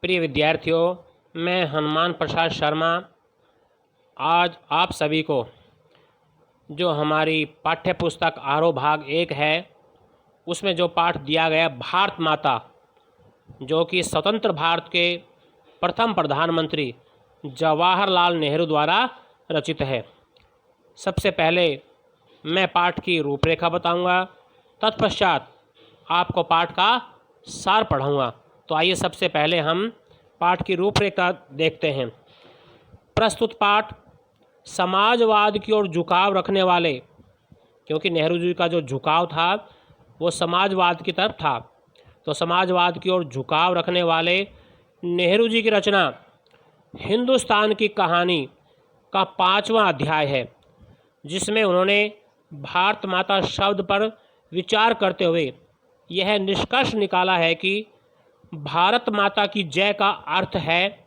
प्रिय विद्यार्थियों, मैं हनुमान प्रसाद शर्मा आज आप सभी को जो हमारी पाठ्य पुस्तक आरोह भाग 1 है उसमें जो पाठ दिया गया भारत माता, जो कि स्वतंत्र भारत के प्रथम प्रधानमंत्री जवाहरलाल नेहरू द्वारा रचित है। सबसे पहले मैं पाठ की रूपरेखा बताऊंगा, तत्पश्चात आपको पाठ का सार पढ़ाऊंगा। तो आइए सबसे पहले हम पाठ की रूपरेखा देखते हैं। प्रस्तुत पाठ समाजवाद की ओर झुकाव रखने वाले, क्योंकि नेहरू जी का जो झुकाव था वो समाजवाद की तरफ था, तो समाजवाद की ओर झुकाव रखने वाले नेहरू जी की रचना हिंदुस्तान की कहानी का 5वां अध्याय है, जिसमें उन्होंने भारत माता शब्द पर विचार करते हुए यह निष्कर्ष निकाला है कि भारत माता की जय का अर्थ है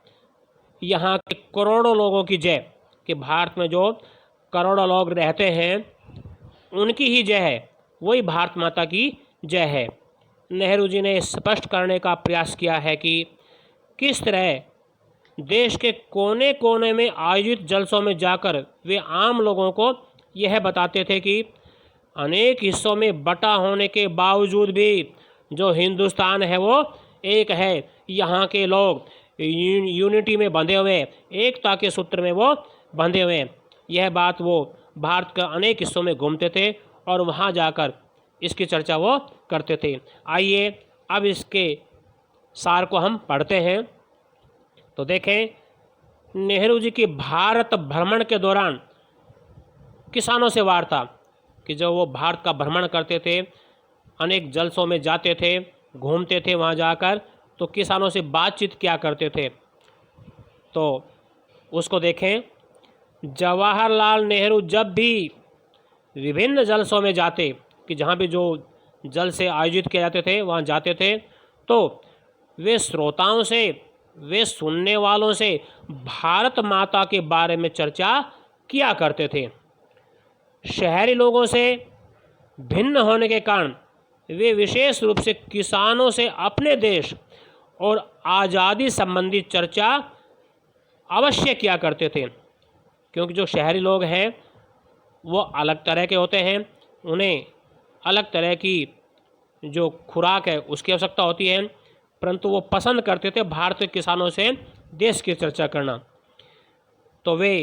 यहाँ के करोड़ों लोगों की जय, कि भारत में जो करोड़ों लोग रहते हैं उनकी ही जय है, वही भारत माता की जय है। नेहरू जी ने स्पष्ट करने का प्रयास किया है कि किस तरह देश के कोने कोने में आयोजित जलसों में जाकर वे आम लोगों को यह बताते थे कि अनेक हिस्सों में बटा होने के बावजूद भी जो हिंदुस्तान है वो एक है। यहाँ के लोग यूनिटी में बंधे हुए, एकता के सूत्र में वो बंधे हुए। यह बात वो भारत के अनेक हिस्सों में घूमते थे और वहाँ जाकर इसकी चर्चा वो करते थे। आइए अब इसके सार को हम पढ़ते हैं। तो देखें, नेहरू जी की भारत भ्रमण के दौरान किसानों से वार्ता, कि जब वो भारत का भ्रमण करते थे, अनेक जलसों में जाते थे, घूमते थे, वहाँ जाकर तो किसानों से बातचीत क्या करते थे। तो उसको देखें। जवाहरलाल नेहरू जब भी विभिन्न जलसों में जाते, कि जहाँ भी जो जल से आयोजित किए जाते थे वहाँ जाते थे, तो वे श्रोताओं से, वे सुनने वालों से भारत माता के बारे में चर्चा किया करते थे। शहरी लोगों से भिन्न होने के कारण वे विशेष रूप से किसानों से अपने देश और आज़ादी संबंधी चर्चा अवश्य किया करते थे, क्योंकि जो शहरी लोग हैं वो अलग तरह के होते हैं, उन्हें अलग तरह की जो खुराक है उसकी आवश्यकता होती है, परंतु वो पसंद करते थे भारतीय किसानों से देश की चर्चा करना। तो वे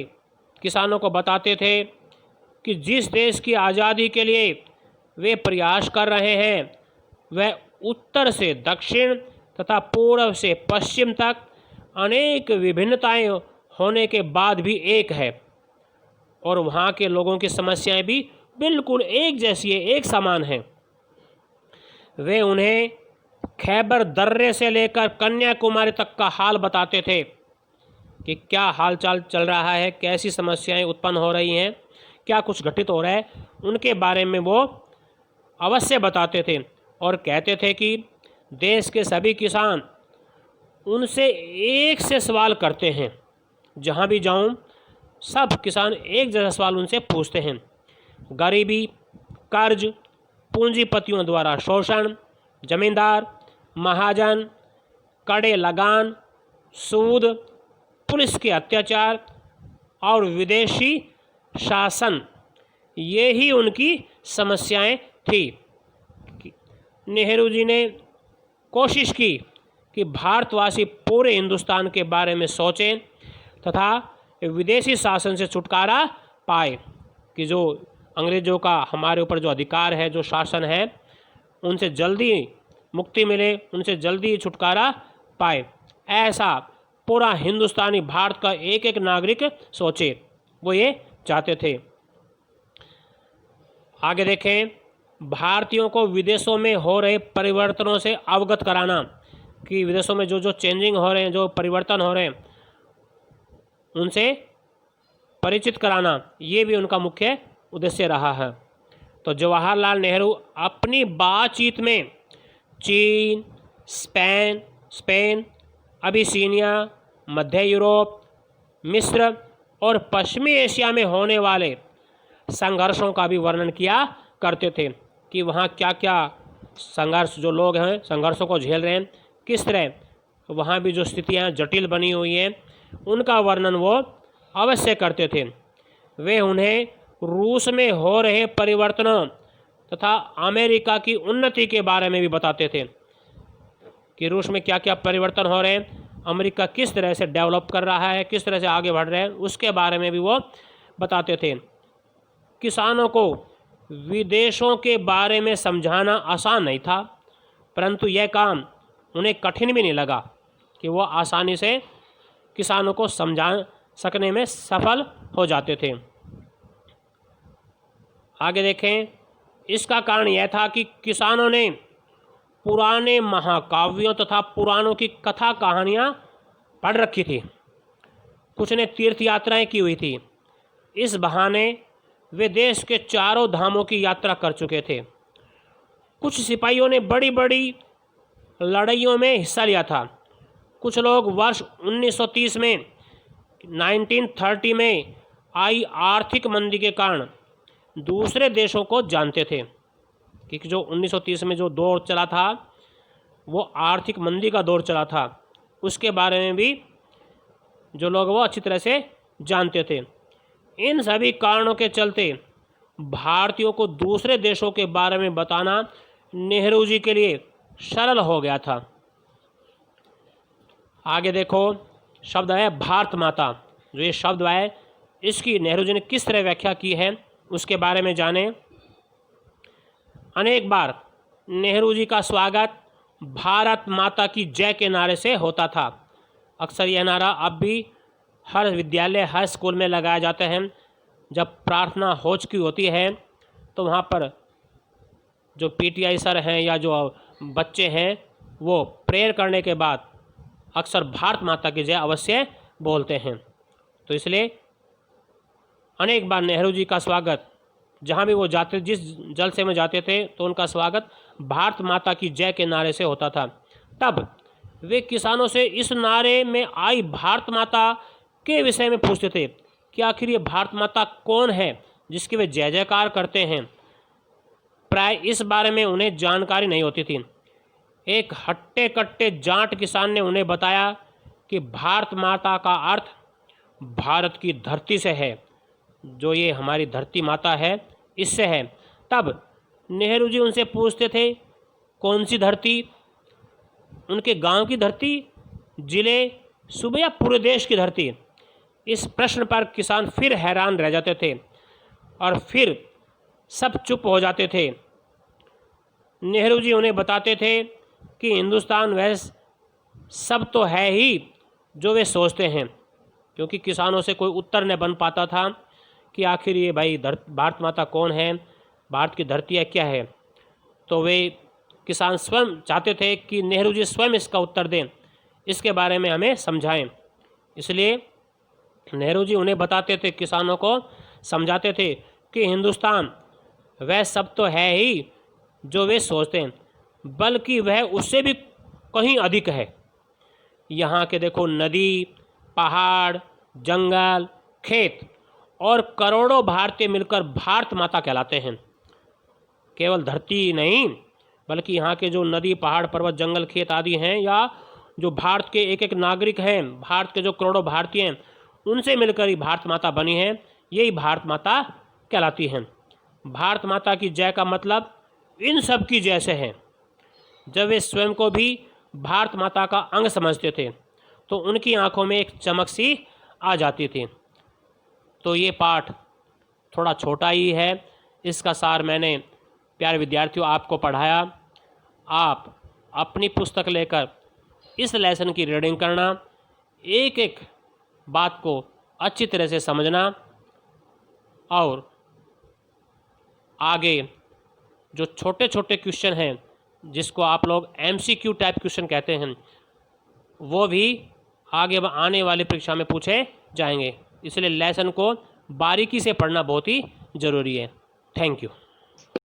किसानों को बताते थे कि जिस देश की आज़ादी के लिए वे प्रयास कर रहे हैं वह उत्तर से दक्षिण तथा पूर्व से पश्चिम तक अनेक विभिन्नताएं होने के बाद भी एक है, और वहाँ के लोगों की समस्याएं भी बिल्कुल एक जैसी है, एक समान हैं। वे उन्हें खैबर दर्रे से लेकर कन्याकुमारी तक का हाल बताते थे, कि क्या हालचाल चल रहा है, कैसी समस्याएं उत्पन्न हो रही हैं, क्या कुछ घटित हो रहा है, उनके बारे में वो अवश्य बताते थे। और कहते थे कि देश के सभी किसान उनसे एक से सवाल करते हैं, जहाँ भी जाऊँ सब किसान एक जैसा सवाल उनसे पूछते हैं। गरीबी, कर्ज, पूंजीपतियों द्वारा शोषण, जमींदार, महाजन, कड़े लगान, सूद, पुलिस के अत्याचार और विदेशी शासन, ये ही उनकी समस्याएं थी। नेहरू जी ने कोशिश की कि भारतवासी पूरे हिंदुस्तान के बारे में सोचें तथा विदेशी शासन से छुटकारा पाए, कि जो अंग्रेज़ों का हमारे ऊपर जो अधिकार है, जो शासन है, उनसे जल्दी मुक्ति मिले, उनसे जल्दी छुटकारा पाए। ऐसा पूरा हिंदुस्तानी भारत का एक एक नागरिक सोचे, वो ये चाहते थे। आगे देखें, भारतीयों को विदेशों में हो रहे परिवर्तनों से अवगत कराना, कि विदेशों में जो जो चेंजिंग हो रहे हैं, जो परिवर्तन हो रहे हैं, उनसे परिचित कराना, ये भी उनका मुख्य उद्देश्य रहा है। तो जवाहरलाल नेहरू अपनी बातचीत में चीन, स्पेन, अबिसीनिया, मध्य यूरोप, मिस्र और पश्चिमी एशिया में होने वाले संघर्षों का भी वर्णन किया करते थे, कि वहाँ क्या क्या संघर्ष, जो लोग हैं संघर्षों को झेल रहे हैं, किस तरह वहाँ भी जो स्थितियाँ जटिल बनी हुई हैं उनका वर्णन वो अवश्य करते थे। वे उन्हें रूस में हो रहे परिवर्तनों तथा अमेरिका की उन्नति के बारे में भी बताते थे कि रूस में क्या क्या परिवर्तन हो रहे हैं, अमेरिका किस तरह से डेवलप कर रहा है, किस तरह से आगे बढ़ रहे हैं, उसके बारे में भी वो बताते थे। किसानों को विदेशों के बारे में समझाना आसान नहीं था, परंतु यह काम उन्हें कठिन भी नहीं लगा कि वो आसानी से किसानों को समझा सकने में सफल हो जाते थे। आगे देखें, इसका कारण यह था कि किसानों ने पुराने महाकाव्यों तथा पुराणों की कथा कहानियाँ पढ़ रखी थी। कुछ ने तीर्थ यात्राएं की हुई थी। इस बहाने वे देश के चारों धामों की यात्रा कर चुके थे। कुछ सिपाहियों ने बड़ी बड़ी लड़ाइयों में हिस्सा लिया था। कुछ लोग वर्ष 1930 में 1930 में आई आर्थिक मंदी के कारण दूसरे देशों को जानते थे कि जो 1930 में जो दौर चला था वो आर्थिक मंदी का दौर चला था, उसके बारे में भी जो लोग वो अच्छी तरह से जानते थे। इन सभी कारणों के चलते भारतीयों को दूसरे देशों के बारे में बताना नेहरू जी के लिए सरल हो गया था। आगे देखो, शब्द है भारत माता। जो ये शब्द है इसकी नेहरू जी ने किस तरह व्याख्या की है उसके बारे में जाने। अनेक बार नेहरू जी का स्वागत भारत माता की जय के नारे से होता था। अक्सर यह नारा अब भी हर विद्यालय, हर स्कूल में लगाया जाते हैं। जब प्रार्थना हो चुकी होती है तो वहाँ पर जो पीटीआई सर हैं या जो बच्चे हैं वो प्रेयर करने के बाद अक्सर भारत माता की जय अवश्य बोलते हैं। तो इसलिए अनेक बार नेहरू जी का स्वागत जहाँ भी वो जाते, जिस जलसे में जाते थे तो उनका स्वागत भारत माता की जय के नारे से होता था। तब वे किसानों से इस नारे में आई भारत माता के विषय में पूछते थे कि आखिर ये भारत माता कौन है जिसकी वे जय जयकार करते हैं। प्राय इस बारे में उन्हें जानकारी नहीं होती थी। एक हट्टे कट्टे जाट किसान ने उन्हें बताया कि भारत माता का अर्थ भारत की धरती से है, जो ये हमारी धरती माता है इससे है। तब नेहरू जी उनसे पूछते थे कौन सी धरती, उनके गांव की धरती, जिले, सूबे या पूरे देश की धरती। इस प्रश्न पर किसान फिर हैरान रह जाते थे और फिर सब चुप हो जाते थे। नेहरू जी उन्हें बताते थे कि हिंदुस्तान वह सब तो है ही जो वे सोचते हैं, क्योंकि किसानों से कोई उत्तर न बन पाता था कि आखिर ये भाई भारत माता कौन है, भारत की धरती है क्या है। तो वे किसान स्वयं चाहते थे कि नेहरू जी स्वयं इसका उत्तर दें, इसके बारे में हमें समझाएं। इसलिए नेहरू जी उन्हें बताते थे, किसानों को समझाते थे कि हिंदुस्तान वह सब तो है ही जो वे सोचते हैं, बल्कि वह उससे भी कहीं अधिक है। यहाँ के देखो नदी, पहाड़, जंगल, खेत और करोड़ों भारतीय मिलकर भारत माता कहलाते हैं। केवल धरती नहीं बल्कि यहाँ के जो नदी, पहाड़, पर्वत, जंगल, खेत आदि हैं, या जो भारत के एक एक नागरिक हैं, भारत के जो करोड़ों भारतीय हैं, उनसे मिलकर ही भारत माता बनी है। यही भारत माता कहलाती हैं। भारत माता की जय का मतलब इन सब की जय से है। जब वे स्वयं को भी भारत माता का अंग समझते थे तो उनकी आंखों में एक चमक सी आ जाती थी। तो ये पाठ थोड़ा छोटा ही है, इसका सार मैंने प्यारे विद्यार्थियों आपको पढ़ाया। आप अपनी पुस्तक लेकर इस लेसन की रीडिंग करना, एक एक बात को अच्छी तरह से समझना और आगे जो छोटे छोटे क्वेश्चन हैं जिसको आप लोग MCQ टाइप क्वेश्चन कहते हैं, वो भी आगे आने वाली परीक्षा में पूछे जाएंगे। इसलिए लेसन को बारीकी से पढ़ना बहुत ही ज़रूरी है। Thank you.